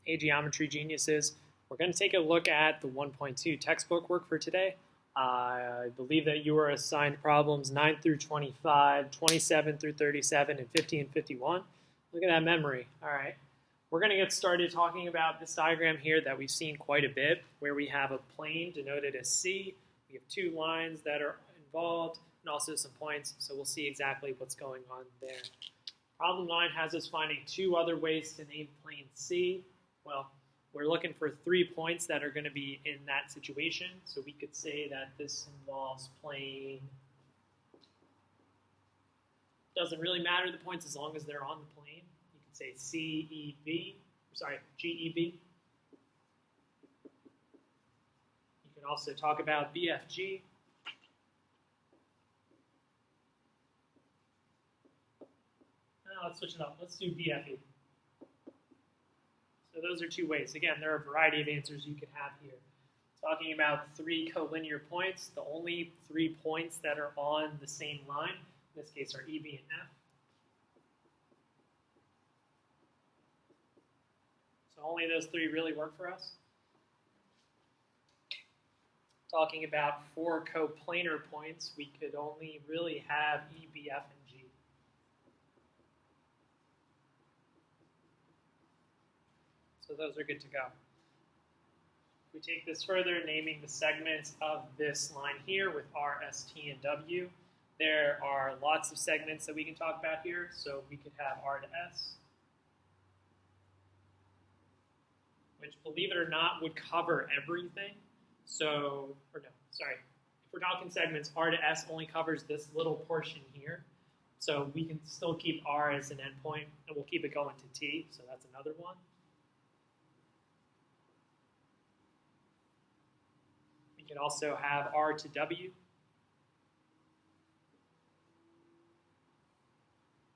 Hey, Geometry Geniuses. We're going to take a look at the 1.2 textbook work for today. I believe that you were assigned problems 9 through 25, 27 through 37, and 50 and 51. Look at that memory. All right. We're going to get started talking about this diagram here that we've seen quite a bit, where we have a plane denoted as C. We have two lines that are involved and also some points, so we'll see exactly what's going on there. Problem 9 has us finding two other ways to name plane C. Well, we're looking for 3 points that are going to be in that situation. So we could say that this involves plane. Doesn't really matter the points as long as they're on the plane. You could say GEB. You can also talk about BFG. Let's switch it up. Let's do BFE. So those are two ways. Again, there are a variety of answers you could have here. Talking about 3 collinear points, the only 3 points that are on the same line, in this case, are EB and F. So only those 3 really work for us. Talking about 4 coplanar points, we could only really have EB, F, and G. So those are good to go. If we take this further, naming the segments of this line here with R, S, T, and W, there are lots of segments that we can talk about here. So we could have R to S, which, believe it or not, would cover everything. So, if we're talking segments, R to S only covers this little portion here. So we can still keep R as an endpoint, and we'll keep it going to T. So that's another one. We could also have R to W.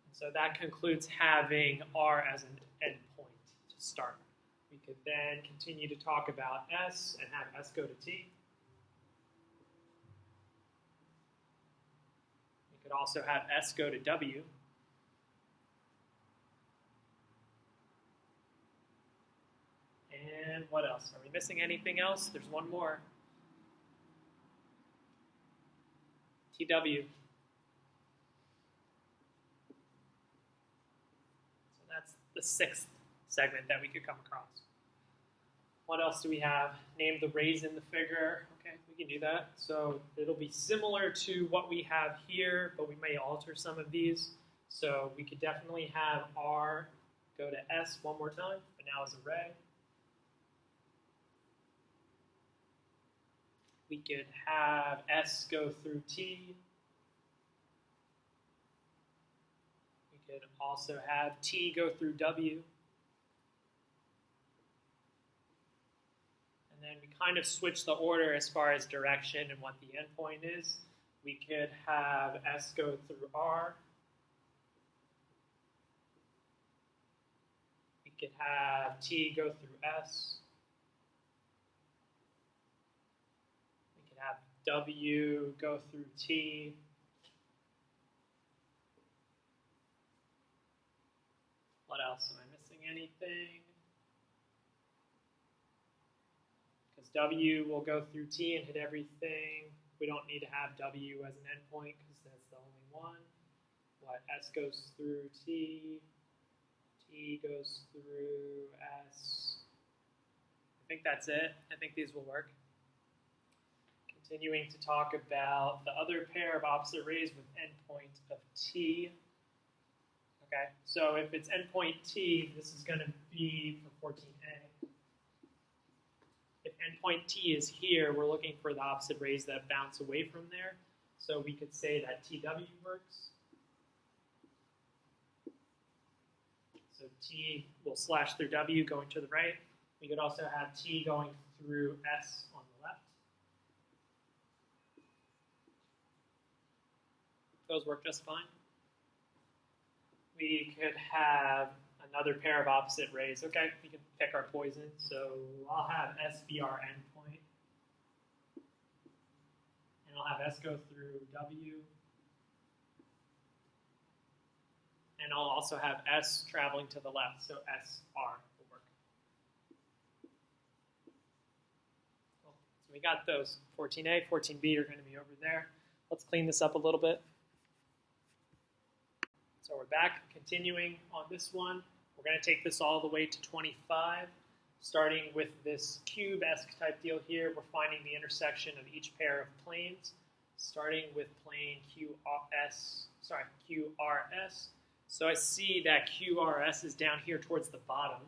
And so that concludes having R as an endpoint to start. We could then continue to talk about S and have S go to T. We could also have S go to W. And what else? Are we missing anything else? There's one more. TW. So that's the 6th segment that we could come across. What else do we have? Name the rays in the figure. Okay, we can do that. So it'll be similar to what we have here, but we may alter some of these. So we could definitely have R go to S one more time, but now as a ray. We could have S go through T. We could also have T go through W. And then we kind of switch the order as far as direction and what the endpoint is. We could have S go through R. We could have T go through S. Have W go through T. What else? Am I missing anything? Because W will go through T and hit everything. We don't need to have W as an endpoint because that's the only one. What? S goes through T. T goes through S. I think that's it. I think these will work. Continuing to talk about the other pair of opposite rays with endpoint of T. Okay, so if it's endpoint T, this is going to be for 14A. If endpoint T is here, we're looking for the opposite rays that bounce away from there. So we could say that TW works. So T will slash through W going to the right. We could also have T going through S on the left. Those work just fine. We could have another pair of opposite rays. Okay, we can pick our poison. So I'll have S be our endpoint. And I'll have S go through W. And I'll also have S traveling to the left, so SR will work. we got those. 14A, 14B are going to be over there. Let's clean this up a little bit. So we're back, continuing on this one. We're going to take this all the way to 25, starting with this cube-esque type deal here. We're finding the intersection of each pair of planes, starting with plane QRS. So I see that QRS is down here towards the bottom.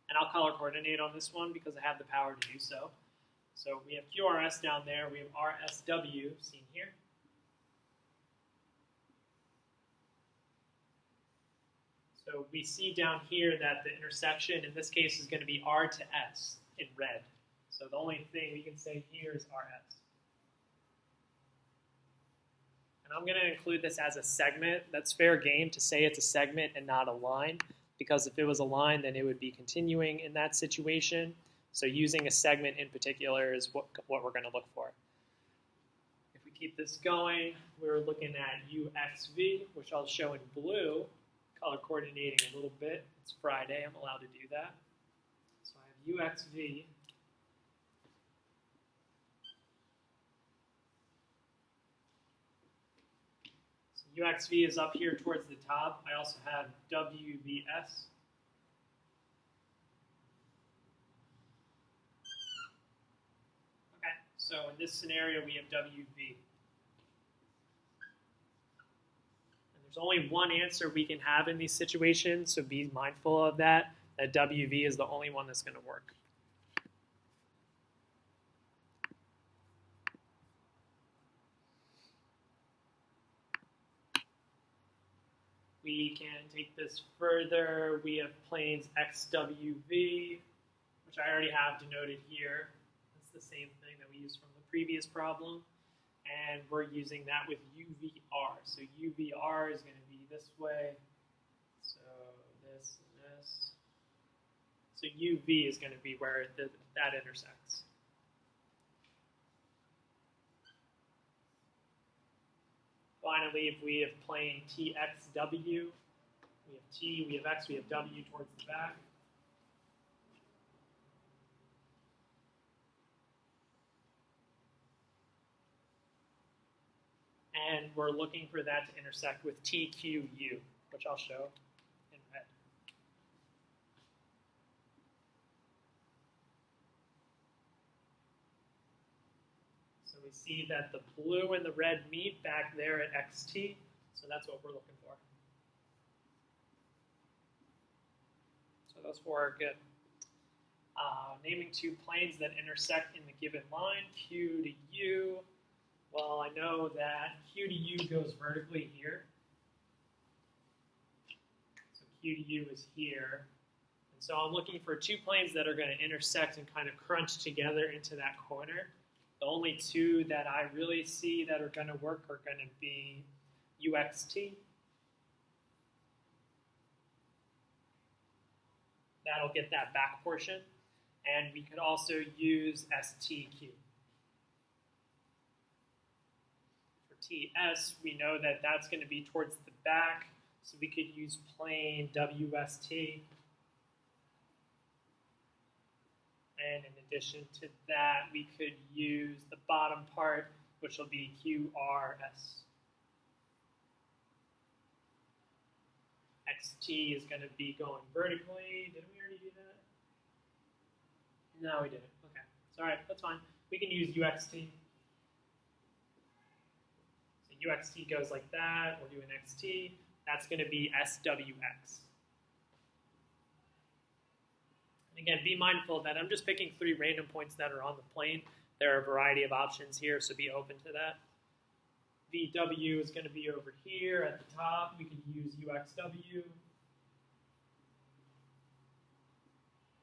And I'll color coordinate on this one because I have the power to do so. So we have QRS down there. We have RSW seen here. So we see down here that the intersection in this case is going to be R to S in red. So the only thing we can say here is RS. And I'm going to include this as a segment. That's fair game to say it's a segment and not a line, because if it was a line, then it would be continuing in that situation. So using a segment in particular is what we're going to look for. If we keep this going, we're looking at UXV, which I'll show in blue, color coordinating a little bit. It's Friday, I'm allowed to do that. So I have UXV. So UXV is up here towards the top. I also have WVS. Okay, so in this scenario we have WV. There's only one answer we can have in these situations, so be mindful of that. That WV is the only one that's going to work. We can take this further. We have planes XWV, which I already have denoted here. It's the same thing that we used from the previous problem. And we're using that with UVR. So UVR is going to be this way. So this and this. So UV is going to be where that intersects. Finally, if we have plane TXW, we have T, we have X, we have W towards the back. And we're looking for that to intersect with TQU, which I'll show in red. So we see that the blue and the red meet back there at XT, so that's what we're looking for. So those four are good. Naming two planes that intersect in the given line, Q to U. Well, I know that Q to U goes vertically here. So Q to U is here. And so I'm looking for two planes that are going to intersect and kind of crunch together into that corner. The only two that I really see that are going to work are going to be UXT. That'll get that back portion. And we could also use STQ. TS, we know that that's going to be towards the back, so we could use plane WST. And in addition to that, we could use the bottom part, which will be QRS. XT is going to be going vertically. Did we already do that? No, we didn't. Okay. It's all right. That's fine. We can use UXT. UXT goes like that, we'll do an XT, that's going to be SWX. And again, be mindful that I'm just picking 3 random points that are on the plane. There are a variety of options here, so be open to that. VW is going to be over here at the top. We could use UXW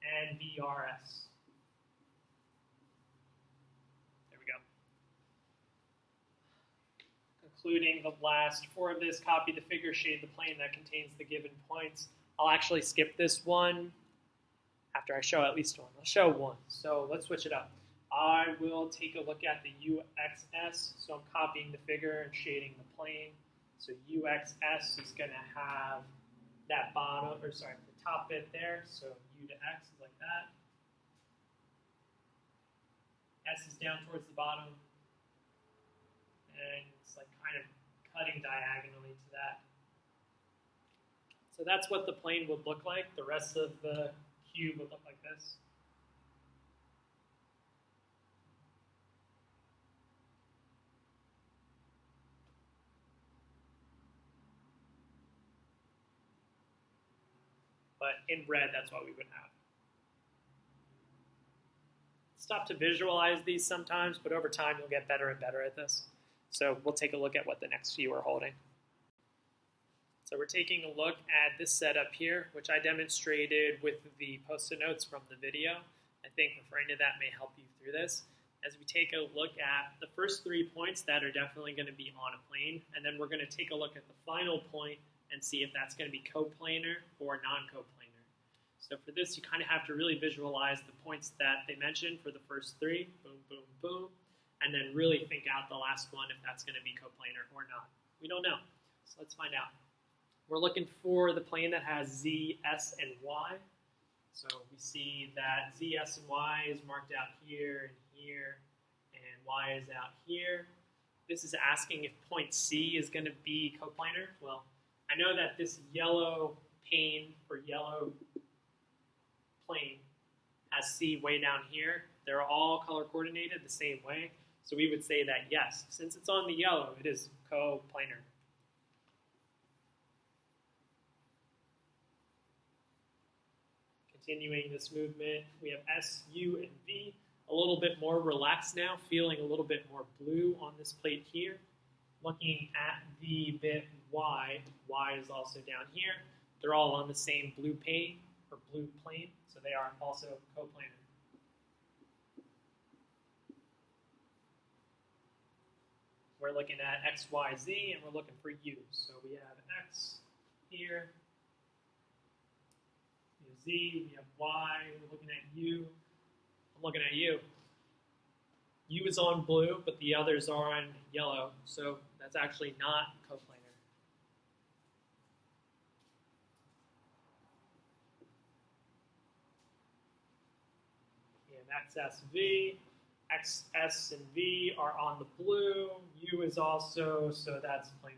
and VRS. Including the last 4 of this, copy the figure, shade the plane that contains the given points. I'll actually skip this one after I show at least one. I'll show one. So let's switch it up. I will take a look at the UXS. So I'm copying the figure and shading the plane. So UXS is going to have that bottom, or sorry, the top bit there. So U to X is like that. S is down towards the bottom, and it's like kind of cutting diagonally to that. So that's what the plane would look like. The rest of the cube would look like this. But in red, that's what we would have. It's tough to visualize these sometimes, but over time you'll get better and better at this. So we'll take a look at what the next few are holding. So we're taking a look at this setup here, which I demonstrated with the post-it notes from the video. I think referring to that may help you through this. As we take a look at the first 3 points that are definitely going to be on a plane, and then we're going to take a look at the final point and see if that's going to be coplanar or non-coplanar. So for this, you kind of have to really visualize the points that they mentioned for the first 3, boom, boom, boom, and then really think out the last one if that's going to be coplanar or not. We don't know, so let's find out. We're looking for the plane that has Z, S, and Y. So we see that Z, S, and Y is marked out here and here, and Y is out here. This is asking if point C is going to be coplanar. Well, I know that this yellow pane or yellow plane has C way down here. They're all color coordinated the same way. So we would say that yes, since it's on the yellow, it is coplanar. Continuing this movement, we have S, U, and V. A little bit more relaxed now, feeling a little bit more blue on this plate here. Looking at the bit Y, Y is also down here. They're all on the same blue pane or blue plane, so they are also coplanar. We're looking at X, Y, Z, and we're looking for U. So we have X here, we have Z, we have Y, we're looking at U. I'm looking at U. U is on blue, but the others are on yellow, so that's actually not coplanar. We have XSV. X, S, and V are on the blue. U is also, so that's coplanar.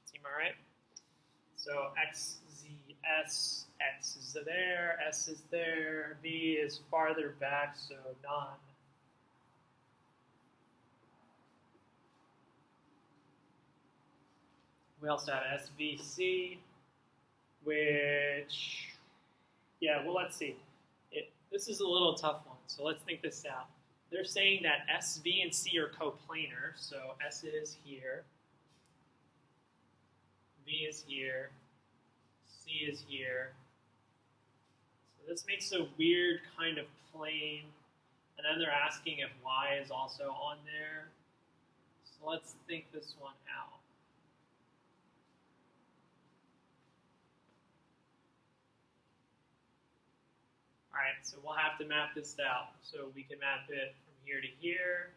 Seem all right? So X, Z, S, X is there, S is there, V is farther back, so non. We also have SVC, which, yeah, well, let's see. This is a little tough one, so let's think this out. They're saying that S, V, and C are coplanar, so S is here, V is here, C is here. So this makes a weird kind of plane, and then they're asking if Y is also on there. So let's think this one out. All right, so we'll have to map this out. So we can map it from here to here.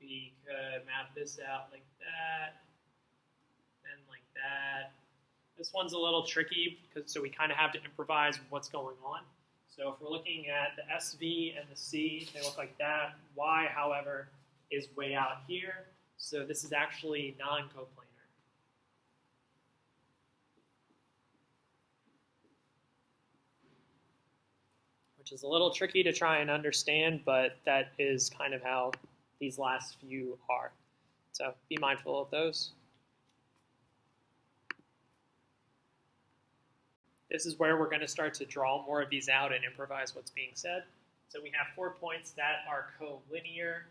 We could map this out like that, and like that. This one's a little tricky, so we kind of have to improvise what's going on. So if we're looking at the SV and the C, they look like that. Y, however, is way out here. So this is actually non-coplanar. Which is a little tricky to try and understand, but that is kind of how these last few are. So be mindful of those. This is where we're going to start to draw more of these out and improvise what's being said. So we have 4 points that are collinear,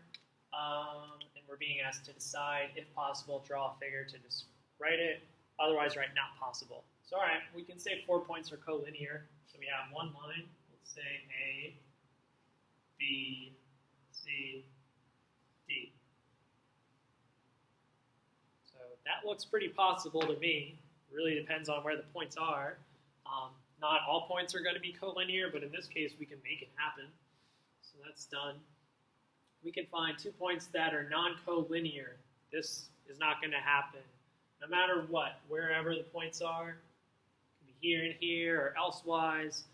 and we're being asked to decide, if possible, draw a figure to just write it. Otherwise, write not possible. So all right, we can say 4 points are collinear. So we have one line. Let's say A, B, C, D. So that looks pretty possible to me. It really depends on where the points are. Not all points are going to be collinear, but in this case, we can make it happen. So that's done. We can find 2 points that are non-collinear. This is not going to happen. No matter what, wherever the points are, it could be here and here or elsewise,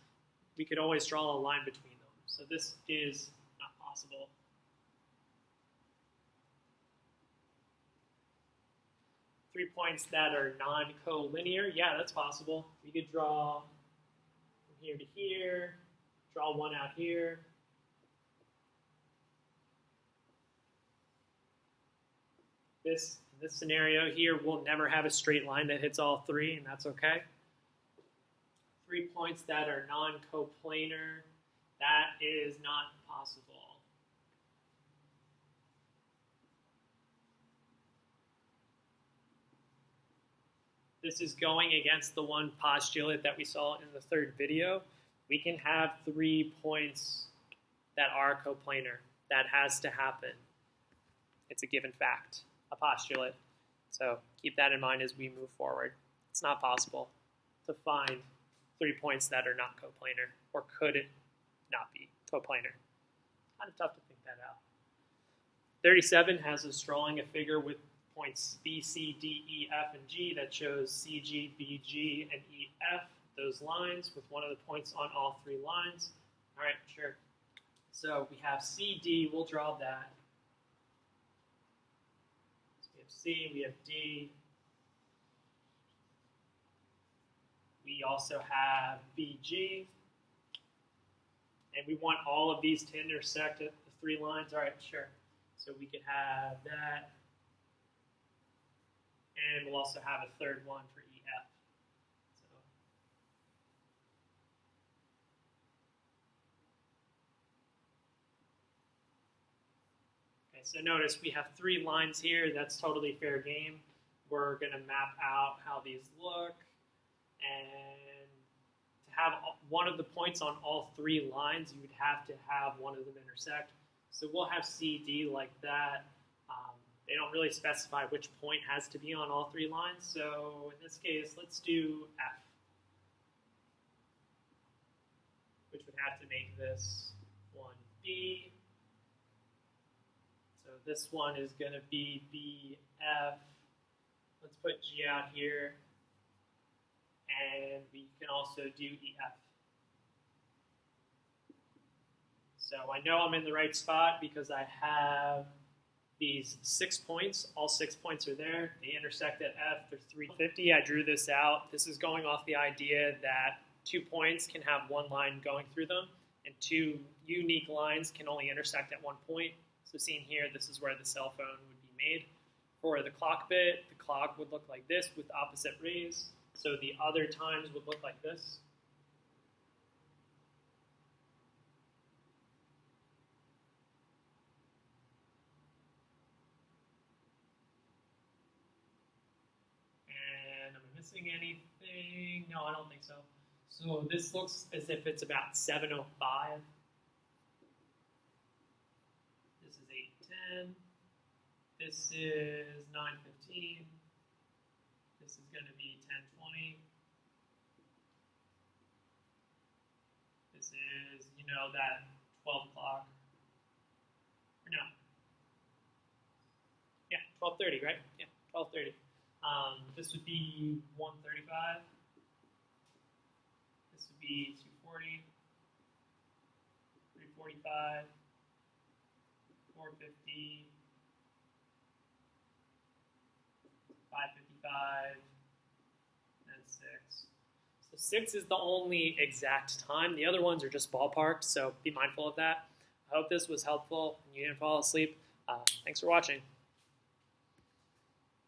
we could always draw a line between them. So this is not possible. Three points that are non-collinear, yeah, that's possible. We could draw from here to here, draw one out here. In this scenario here, we'll never have a straight line that hits all three, and that's okay. 3 points that are non-coplanar, that is not possible. This is going against the one postulate that we saw in the third video. We can have 3 points that are coplanar. That has to happen. It's a given fact, a postulate. So keep that in mind as we move forward. It's not possible to find 3 points that are not coplanar, or could it not be coplanar? Kind of tough to think that out. 37 has us drawing a figure with points B, C, D, E, F, and G that shows C, G, B, G, and E, F, those lines, with one of the points on all 3 lines. All right, sure. So we have C, D, we'll draw that. So we have C, we have D. We also have BG. And we want all of these to intersect at the 3 lines. All right, sure. So we could have that. And we'll also have a third one for EF. So notice we have 3 lines here. That's totally fair game. We're going to map out how these look. And to have one of the points on all 3 lines, you would have to have one of them intersect. So we'll have CD like that. They don't really specify which point has to be on all 3 lines. So in this case, let's do F, which would have to make this one B. So this one is going to be BF. Let's put G out here. And we can also do EF. So I know I'm in the right spot because I have these 6 points. All 6 points are there. They intersect at F. They're 350. I drew this out. This is going off the idea that 2 points can have 1 line going through them, and 2 unique lines can only intersect at 1 point. So seen here, this is where the cell phone would be made. For the clock bit, the clock would look like this with opposite rays. So the other times would look like this. And am I missing anything? No, I don't think so. So this looks as if it's about 7:05. This is 8:10. This is 9:15. This is going to be 10:20. This is, that 12 o'clock. Or no. Yeah, 12:30, right? Yeah, 12:30. This would be 1:35. This would be 2:40, 3:45, 4:50, 5:55, and 6. So 6 is the only exact time. The other ones are just ballpark, so be mindful of that. I hope this was helpful and you didn't fall asleep. Thanks for watching.